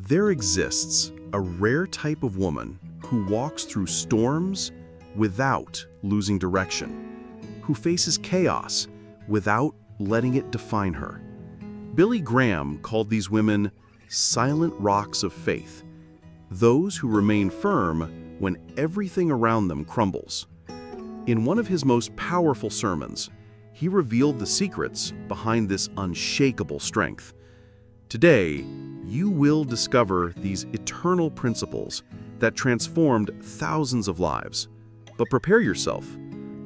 There exists a rare type of woman who walks through storms without losing direction, who faces chaos without letting it define her. Billy Graham called these women silent rocks of faith, those who remain firm when everything around them crumbles. In one of his most powerful sermons, he revealed the secrets behind this unshakable strength. Today, you will discover these eternal principles that transformed thousands of lives. But prepare yourself.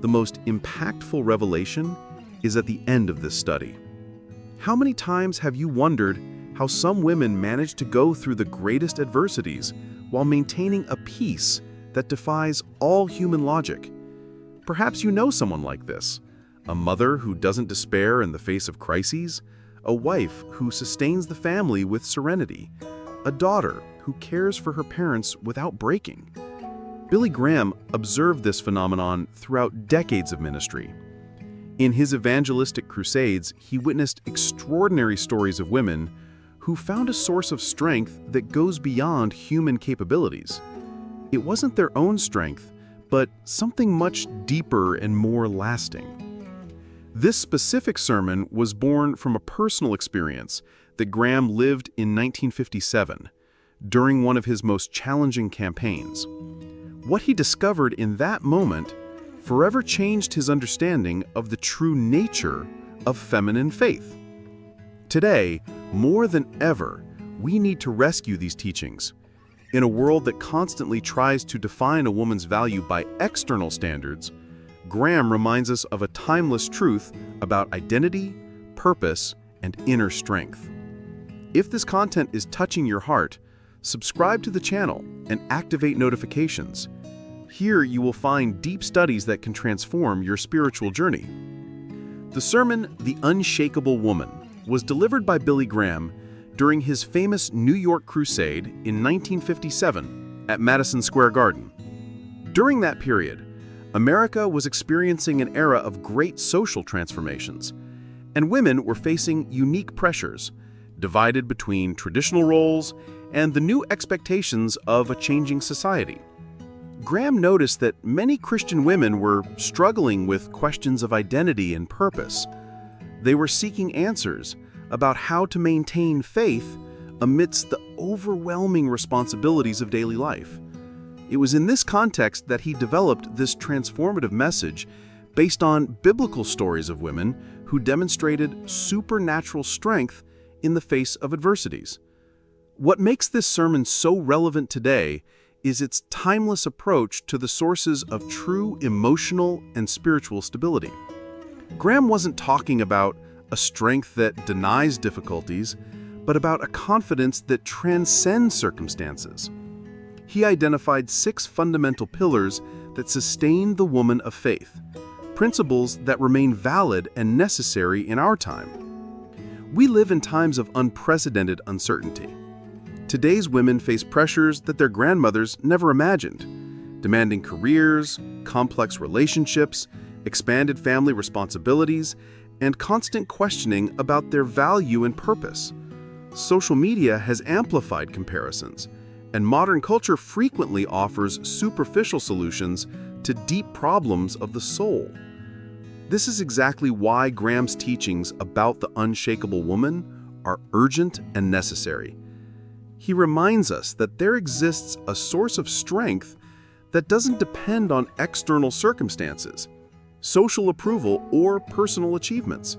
The most impactful revelation is at the end of this study. How many times have you wondered how some women manage to go through the greatest adversities while maintaining a peace that defies all human logic? Perhaps you know someone like this, a mother who doesn't despair in the face of crises, a wife who sustains the family with serenity, a daughter who cares for her parents without breaking. Billy Graham observed this phenomenon throughout decades of ministry. In his evangelistic crusades, he witnessed extraordinary stories of women who found a source of strength that goes beyond human capabilities. It wasn't their own strength, but something much deeper and more lasting. This specific sermon was born from a personal experience that Graham lived in 1957, during one of his most challenging campaigns. What he discovered in that moment forever changed his understanding of the true nature of feminine faith. Today, more than ever, we need to rescue these teachings. In a world that constantly tries to define a woman's value by external standards, Graham reminds us of a timeless truth about identity, purpose, and inner strength. If this content is touching your heart, subscribe to the channel and activate notifications. Here you will find deep studies that can transform your spiritual journey. The sermon, The Unshakeable Woman, was delivered by Billy Graham during his famous New York crusade in 1957 at Madison Square Garden. During that period, America was experiencing an era of great social transformations, and women were facing unique pressures, divided between traditional roles and the new expectations of a changing society. Graham noticed that many Christian women were struggling with questions of identity and purpose. They were seeking answers about how to maintain faith amidst the overwhelming responsibilities of daily life. It was in this context that he developed this transformative message based on biblical stories of women who demonstrated supernatural strength in the face of adversities. What makes this sermon so relevant today is its timeless approach to the sources of true emotional and spiritual stability. Graham wasn't talking about a strength that denies difficulties, but about a confidence that transcends circumstances. He identified 6 fundamental pillars that sustain the woman of faith, principles that remain valid and necessary in our time. We live in times of unprecedented uncertainty. Today's women face pressures that their grandmothers never imagined, demanding careers, complex relationships, expanded family responsibilities, and constant questioning about their value and purpose. Social media has amplified comparisons, and modern culture frequently offers superficial solutions to deep problems of the soul. This is exactly why Graham's teachings about the unshakable woman are urgent and necessary. He reminds us that there exists a source of strength that doesn't depend on external circumstances, social approval, or personal achievements.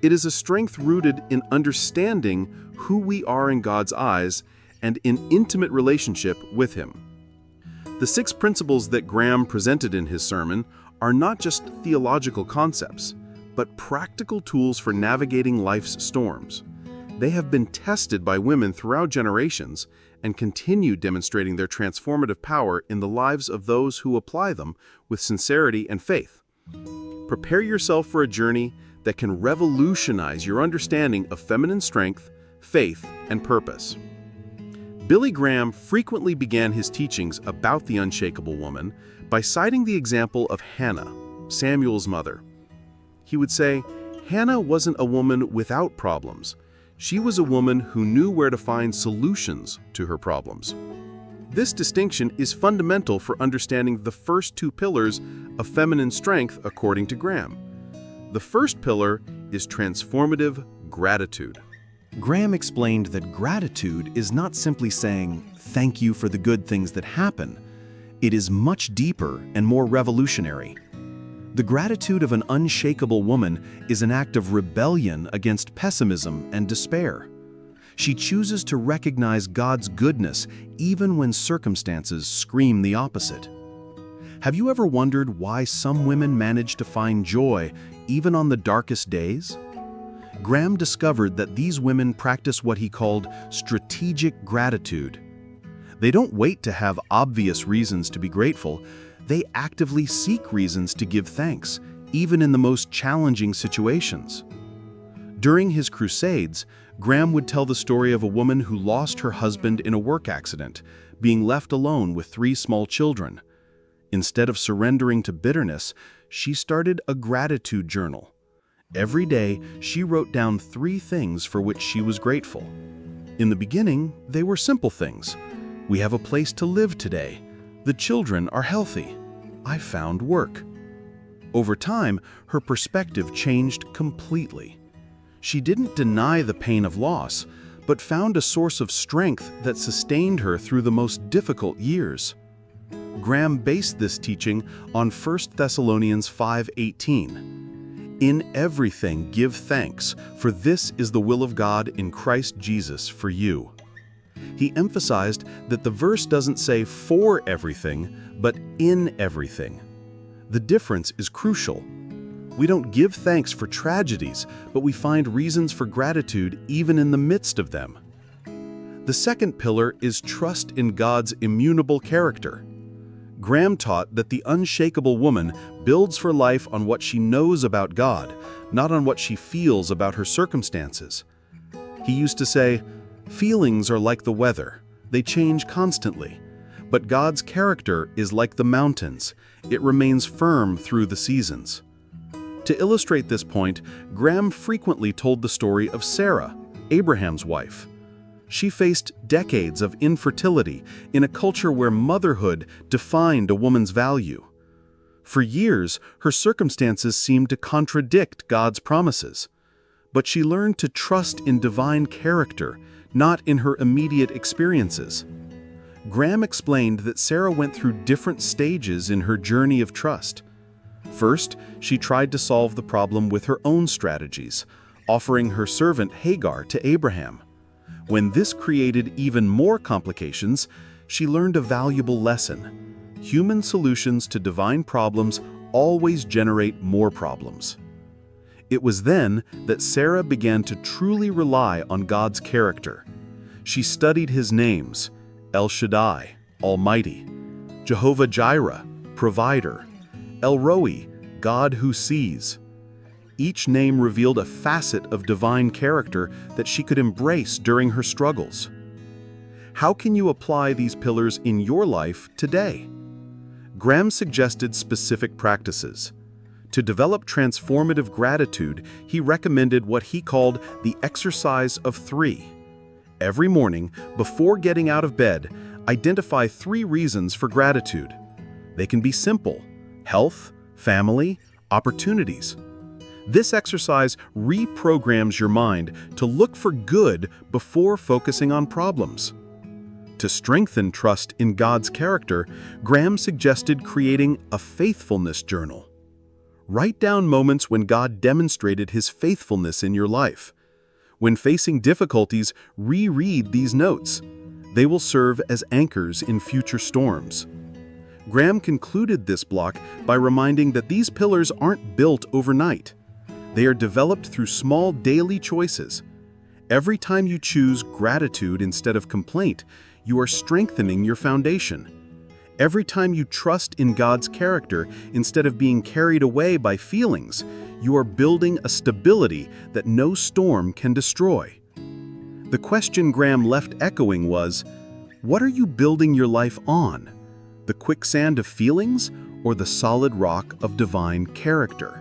It is a strength rooted in understanding who we are in God's eyes and in intimate relationship with Him. The 6 principles that Graham presented in his sermon are not just theological concepts, but practical tools for navigating life's storms. They have been tested by women throughout generations and continue demonstrating their transformative power in the lives of those who apply them with sincerity and faith. Prepare yourself for a journey that can revolutionize your understanding of feminine strength, faith, and purpose. Billy Graham frequently began his teachings about the unshakable woman by citing the example of Hannah, Samuel's mother. He would say, Hannah wasn't a woman without problems. She was a woman who knew where to find solutions to her problems. This distinction is fundamental for understanding the first two pillars of feminine strength according to Graham. The first pillar is transformative gratitude. Graham explained that gratitude is not simply saying, "Thank you for the good things that happen." It is much deeper and more revolutionary. The gratitude of an unshakable woman is an act of rebellion against pessimism and despair. She chooses to recognize God's goodness even when circumstances scream the opposite. Have you ever wondered why some women manage to find joy even on the darkest days? Graham discovered that these women practice what he called strategic gratitude. They don't wait to have obvious reasons to be grateful. They actively seek reasons to give thanks, even in the most challenging situations. During his crusades, Graham would tell the story of a woman who lost her husband in a work accident, being left alone with 3 small children. Instead of surrendering to bitterness, she started a gratitude journal. Every day, she wrote down 3 things for which she was grateful. In the beginning, they were simple things. We have a place to live today. The children are healthy. I found work. Over time, her perspective changed completely. She didn't deny the pain of loss, but found a source of strength that sustained her through the most difficult years. Graham based this teaching on 1 Thessalonians 5:18. "In everything give thanks, for this is the will of God in Christ Jesus for you." He emphasized that the verse doesn't say "for everything," but "in everything." The difference is crucial. We don't give thanks for tragedies, but we find reasons for gratitude even in the midst of them. The second pillar is trust in God's immutable character. Graham taught that the unshakable woman builds for life on what she knows about God, not on what she feels about her circumstances. He used to say, "Feelings are like the weather. They change constantly. But God's character is like the mountains. It remains firm through the seasons." To illustrate this point, Graham frequently told the story of Sarah, Abraham's wife. She faced decades of infertility in a culture where motherhood defined a woman's value. For years, her circumstances seemed to contradict God's promises. But she learned to trust in divine character, not in her immediate experiences. Graham explained that Sarah went through different stages in her journey of trust. First, she tried to solve the problem with her own strategies, offering her servant Hagar to Abraham. When this created even more complications, she learned a valuable lesson. Human solutions to divine problems always generate more problems. It was then that Sarah began to truly rely on God's character. She studied his names: El Shaddai, Almighty; Jehovah Jireh, Provider; El Roi, God who sees. Each name revealed a facet of divine character that she could embrace during her struggles. How can you apply these pillars in your life today? Graham suggested specific practices. To develop transformative gratitude, he recommended what he called the exercise of 3. Every morning, before getting out of bed, identify 3 reasons for gratitude. They can be simple: health, family, opportunities. This exercise reprograms your mind to look for good before focusing on problems. To strengthen trust in God's character, Graham suggested creating a faithfulness journal. Write down moments when God demonstrated his faithfulness in your life. When facing difficulties, reread these notes. They will serve as anchors in future storms. Graham concluded this block by reminding that these pillars aren't built overnight. They are developed through small daily choices. Every time you choose gratitude instead of complaint, you are strengthening your foundation. Every time you trust in God's character instead of being carried away by feelings, you are building a stability that no storm can destroy. The question Graham left echoing was, what are you building your life on? The quicksand of feelings or the solid rock of divine character?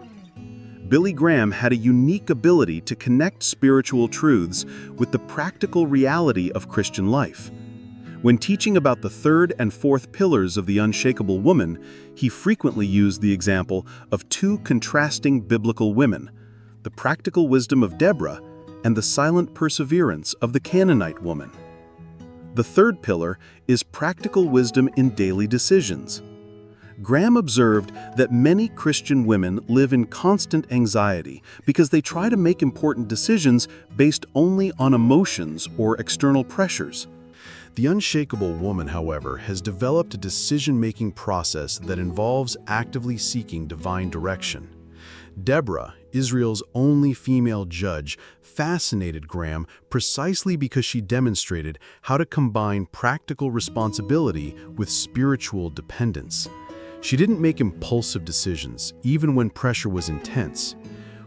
Billy Graham had a unique ability to connect spiritual truths with the practical reality of Christian life. When teaching about the third and fourth pillars of the unshakable woman, he frequently used the example of two contrasting biblical women, the practical wisdom of Deborah and the silent perseverance of the Canaanite woman. The third pillar is practical wisdom in daily decisions. Graham observed that many Christian women live in constant anxiety because they try to make important decisions based only on emotions or external pressures. The unshakable woman, however, has developed a decision-making process that involves actively seeking divine direction. Deborah, Israel's only female judge, fascinated Graham precisely because she demonstrated how to combine practical responsibility with spiritual dependence. She didn't make impulsive decisions, even when pressure was intense.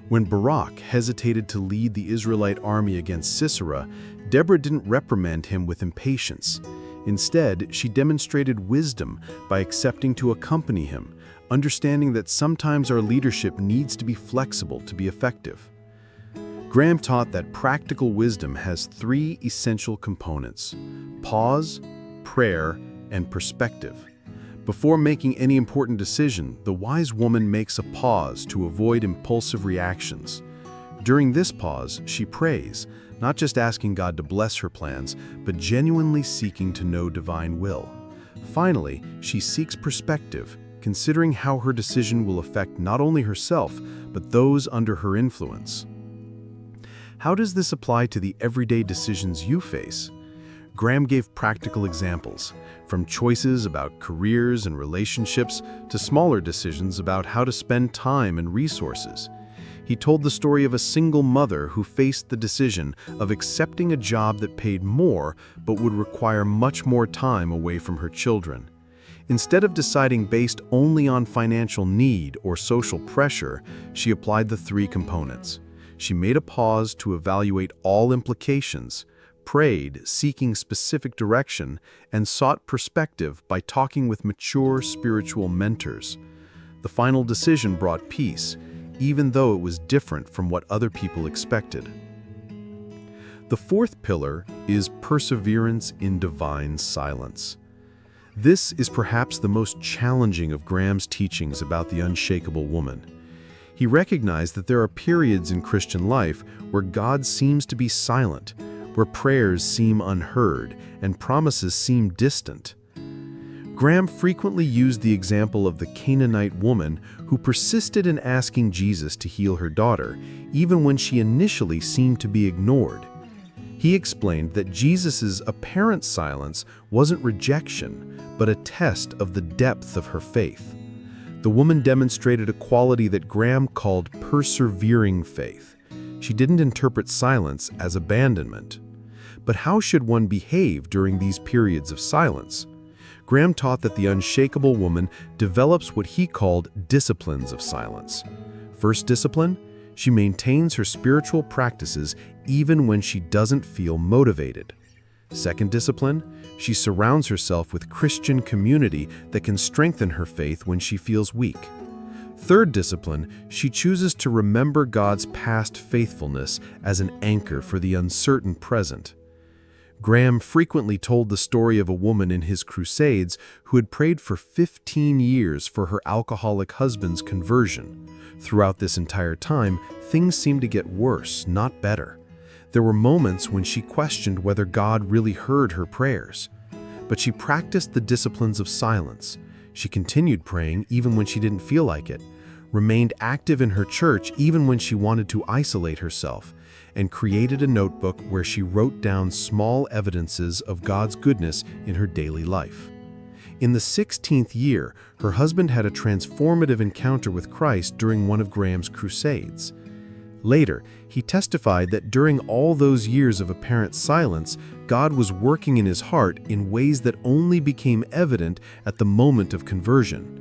When Barak hesitated to lead the Israelite army against Sisera, Deborah didn't reprimand him with impatience. Instead, she demonstrated wisdom by accepting to accompany him, understanding that sometimes our leadership needs to be flexible to be effective. Graham taught that practical wisdom has three essential components: pause, prayer, and perspective. Before making any important decision, the wise woman makes a pause to avoid impulsive reactions. During this pause, she prays, not just asking God to bless her plans, but genuinely seeking to know divine will. Finally, she seeks perspective, considering how her decision will affect not only herself, but those under her influence. How does this apply to the everyday decisions you face? Graham gave practical examples, from choices about careers and relationships to smaller decisions about how to spend time and resources. He told the story of a single mother who faced the decision of accepting a job that paid more but would require much more time away from her children. Instead of deciding based only on financial need or social pressure, she applied the three components. She made a pause to evaluate all implications, prayed, seeking specific direction, and sought perspective by talking with mature spiritual mentors. The final decision brought peace, even though it was different from what other people expected. The fourth pillar is perseverance in divine silence. This is perhaps the most challenging of Graham's teachings about the unshakable woman. He recognized that there are periods in Christian life where God seems to be silent, where prayers seem unheard and promises seem distant. Graham frequently used the example of the Canaanite woman who persisted in asking Jesus to heal her daughter, even when she initially seemed to be ignored. He explained that Jesus' apparent silence wasn't rejection, but a test of the depth of her faith. The woman demonstrated a quality that Graham called persevering faith. She didn't interpret silence as abandonment. But how should one behave during these periods of silence? Graham taught that the unshakable woman develops what he called disciplines of silence. First discipline, she maintains her spiritual practices even when she doesn't feel motivated. Second discipline, she surrounds herself with Christian community that can strengthen her faith when she feels weak. Third discipline, she chooses to remember God's past faithfulness as an anchor for the uncertain present. Graham frequently told the story of a woman in his crusades who had prayed for 15 years for her alcoholic husband's conversion. Throughout this entire time, things seemed to get worse, not better. There were moments when she questioned whether God really heard her prayers. But she practiced the disciplines of silence. She continued praying even when she didn't feel like it, remained active in her church even when she wanted to isolate herself, and created a notebook where she wrote down small evidences of God's goodness in her daily life. In the 16th year, her husband had a transformative encounter with Christ during one of Graham's crusades. Later, he testified that during all those years of apparent silence, God was working in his heart in ways that only became evident at the moment of conversion.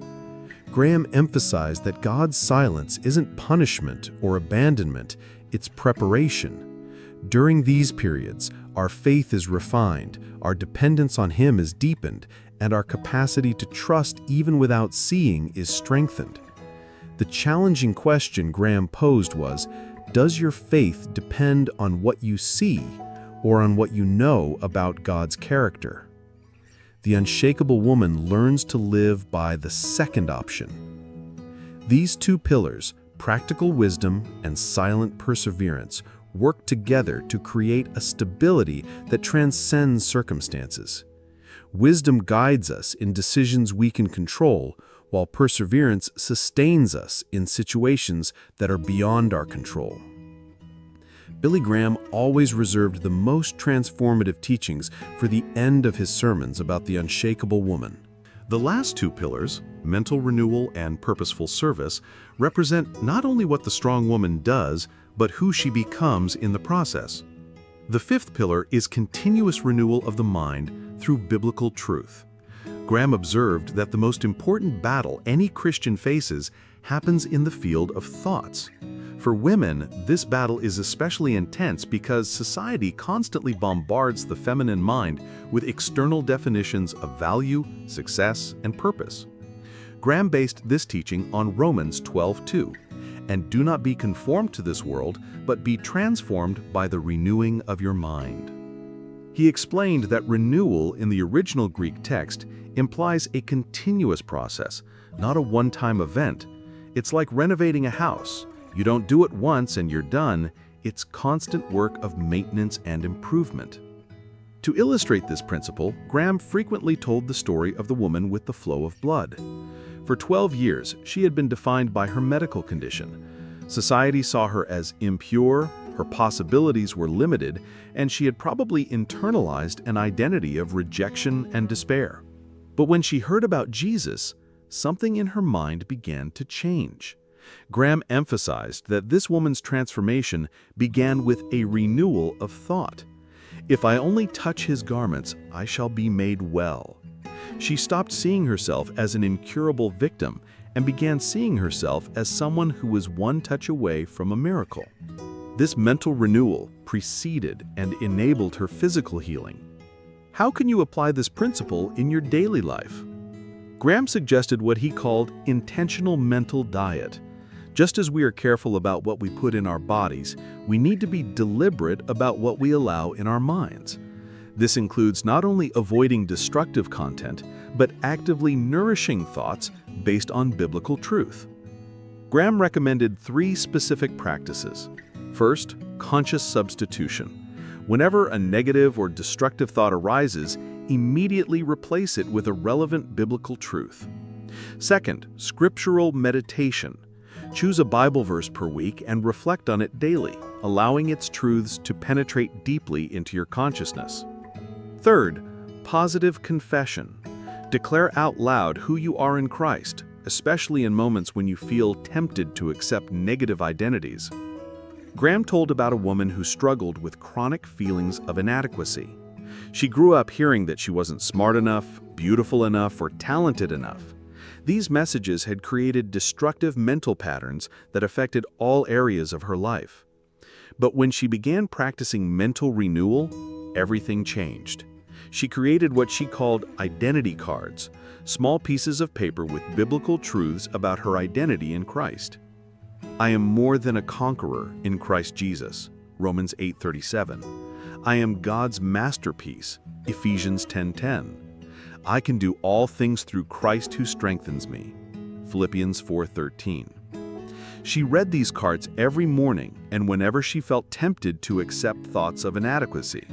Graham emphasized that God's silence isn't punishment or abandonment, it's preparation. During these periods, our faith is refined, our dependence on Him is deepened, and our capacity to trust even without seeing is strengthened. The challenging question Graham posed was, does your faith depend on what you see or on what you know about God's character? The unshakable woman learns to live by the second option. These two pillars, practical wisdom and silent perseverance, work together to create a stability that transcends circumstances. Wisdom guides us in decisions we can control, while perseverance sustains us in situations that are beyond our control. Billy Graham always reserved the most transformative teachings for the end of his sermons about the unshakable woman. The last two pillars, mental renewal and purposeful service, represent not only what the strong woman does, but who she becomes in the process. The fifth pillar is continuous renewal of the mind through biblical truth. Graham observed that the most important battle any Christian faces happens in the field of thoughts. For women, this battle is especially intense because society constantly bombards the feminine mind with external definitions of value, success, and purpose. Graham based this teaching on Romans 12:2, and do not be conformed to this world, but be transformed by the renewing of your mind. He explained that renewal in the original Greek text implies a continuous process, not a one-time event. It's like renovating a house. You don't do it once and you're done. It's constant work of maintenance and improvement. To illustrate this principle, Graham frequently told the story of the woman with the flow of blood. For 12 years, she had been defined by her medical condition. Society saw her as impure, her possibilities were limited, and she had probably internalized an identity of rejection and despair. But when she heard about Jesus, something in her mind began to change. Graham emphasized that this woman's transformation began with a renewal of thought. If I only touch his garments, I shall be made well. She stopped seeing herself as an incurable victim and began seeing herself as someone who was one touch away from a miracle. This mental renewal preceded and enabled her physical healing. How can you apply this principle in your daily life? Graham suggested what he called intentional mental diet. Just as we are careful about what we put in our bodies, we need to be deliberate about what we allow in our minds. This includes not only avoiding destructive content, but actively nourishing thoughts based on biblical truth. Graham recommended 3 specific practices. First, conscious substitution. Whenever a negative or destructive thought arises, immediately replace it with a relevant biblical truth. Second, scriptural meditation. Choose a Bible verse per week and reflect on it daily, allowing its truths to penetrate deeply into your consciousness. Third, positive confession. Declare out loud who you are in Christ, especially in moments when you feel tempted to accept negative identities. Graham told about a woman who struggled with chronic feelings of inadequacy. She grew up hearing that she wasn't smart enough, beautiful enough, or talented enough. These messages had created destructive mental patterns that affected all areas of her life. But when she began practicing mental renewal, everything changed. She created what she called identity cards, small pieces of paper with biblical truths about her identity in Christ. I am more than a conqueror in Christ Jesus, Romans 8:37. I am God's masterpiece, Ephesians 10:10. I can do all things through Christ who strengthens me, Philippians 4:13. She read these cards every morning and whenever she felt tempted to accept thoughts of inadequacy.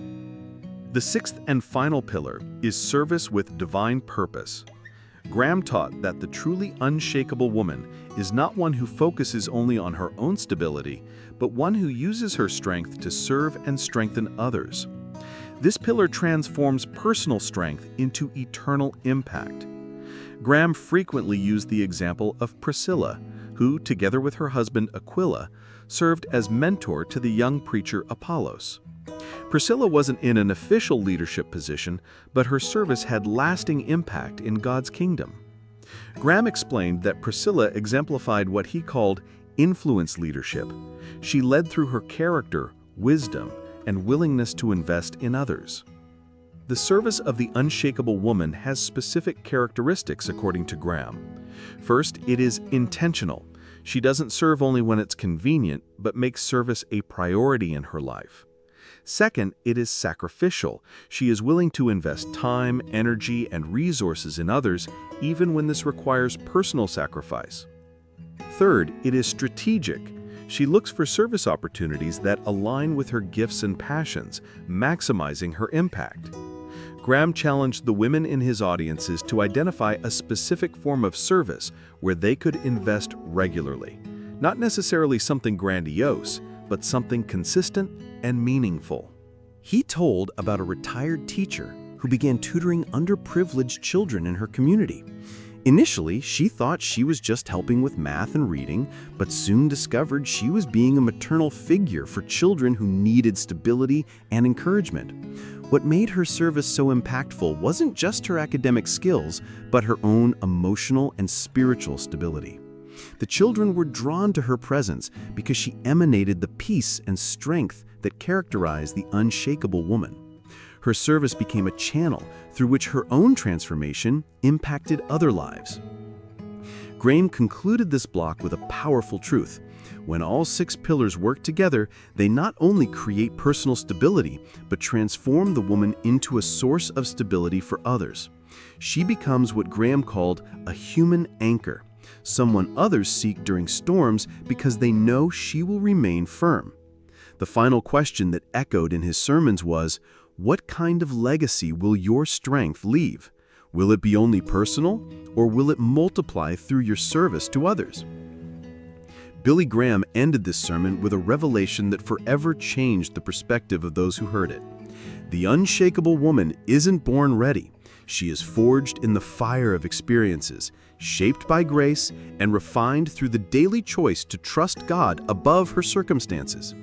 The 6th and final pillar is service with divine purpose. Graham taught that the truly unshakable woman is not one who focuses only on her own stability, but one who uses her strength to serve and strengthen others. This pillar transforms personal strength into eternal impact. Graham frequently used the example of Priscilla, who, together with her husband Aquila, served as mentor to the young preacher Apollos. Priscilla wasn't in an official leadership position, but her service had lasting impact in God's kingdom. Graham explained that Priscilla exemplified what he called influence leadership. She led through her character, wisdom, and willingness to invest in others. The service of the unshakable woman has specific characteristics according to Graham. First, it is intentional. She doesn't serve only when it's convenient, but makes service a priority in her life. Second, it is sacrificial. She is willing to invest time, energy, and resources in others, even when this requires personal sacrifice. Third, it is strategic. She looks for service opportunities that align with her gifts and passions, maximizing her impact. Graham challenged the women in his audiences to identify a specific form of service where they could invest regularly. Not necessarily something grandiose, but something consistent and meaningful. He told about a retired teacher who began tutoring underprivileged children in her community. Initially, she thought she was just helping with math and reading, but soon discovered she was being a maternal figure for children who needed stability and encouragement. What made her service so impactful wasn't just her academic skills, but her own emotional and spiritual stability. The children were drawn to her presence because she emanated the peace and strength that characterized the unshakable woman. Her service became a channel through which her own transformation impacted other lives. Graham concluded this block with a powerful truth. When all 6 pillars work together, they not only create personal stability, but transform the woman into a source of stability for others. She becomes what Graham called a human anchor, someone others seek during storms because they know she will remain firm. The final question that echoed in his sermons was, what kind of legacy will your strength leave? Will it be only personal, or will it multiply through your service to others? Billy Graham ended this sermon with a revelation that forever changed the perspective of those who heard it. The unshakable woman isn't born ready. She is forged in the fire of experiences, shaped by grace and refined through the daily choice to trust God above her circumstances.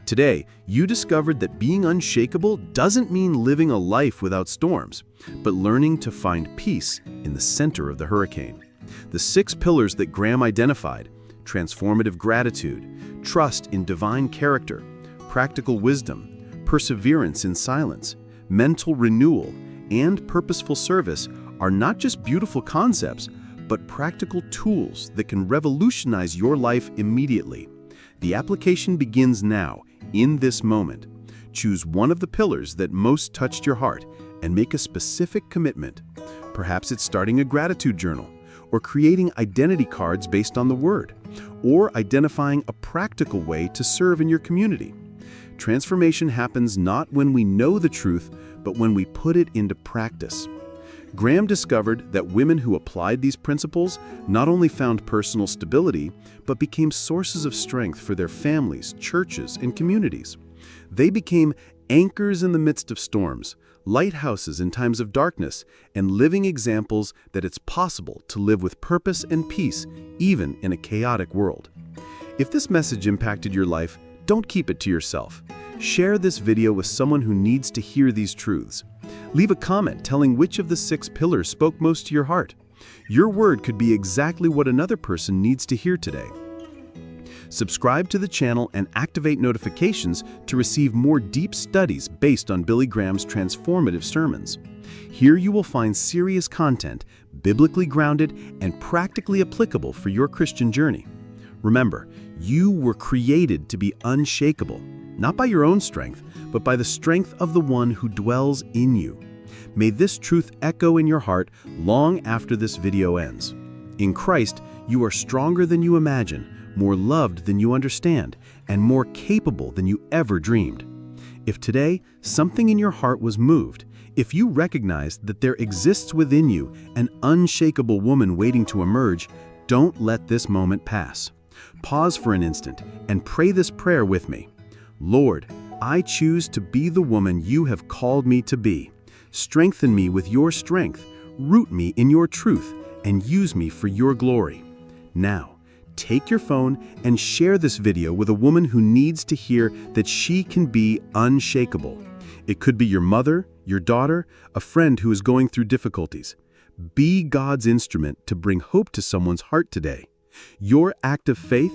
Today, you discovered that being unshakable doesn't mean living a life without storms, but learning to find peace in the center of the hurricane. The 6 pillars that Graham identified: transformative gratitude, trust in divine character, practical wisdom, perseverance in silence, mental renewal, and purposeful service are not just beautiful concepts, but practical tools that can revolutionize your life immediately. The application begins now, in this moment. Choose one of the pillars that most touched your heart and make a specific commitment. Perhaps it's starting a gratitude journal, or creating identity cards based on the Word, or identifying a practical way to serve in your community. Transformation happens not when we know the truth, but when we put it into practice. Graham discovered that women who applied these principles not only found personal stability, but became sources of strength for their families, churches, and communities. They became anchors in the midst of storms, lighthouses in times of darkness, and living examples that it's possible to live with purpose and peace, even in a chaotic world. If this message impacted your life, don't keep it to yourself. Share this video with someone who needs to hear these truths. Leave a comment telling which of the 6 pillars spoke most to your heart. Your word could be exactly what another person needs to hear today. Subscribe to the channel and activate notifications to receive more deep studies based on Billy Graham's transformative sermons. Here you will find serious content, biblically grounded and practically applicable for your Christian journey. Remember, you were created to be unshakable, not by your own strength, but by the strength of the one who dwells in you. May this truth echo in your heart long after this video ends. In Christ, you are stronger than you imagine, more loved than you understand, and more capable than you ever dreamed. If today something in your heart was moved, if you recognized that there exists within you an unshakable woman waiting to emerge, don't let this moment pass. Pause for an instant and pray this prayer with me. Lord, I choose to be the woman you have called me to be. Strengthen me with your strength, root me in your truth, and use me for your glory. Now, take your phone and share this video with a woman who needs to hear that she can be unshakable. It could be your mother, your daughter, a friend who is going through difficulties. Be God's instrument to bring hope to someone's heart today. Your act of faith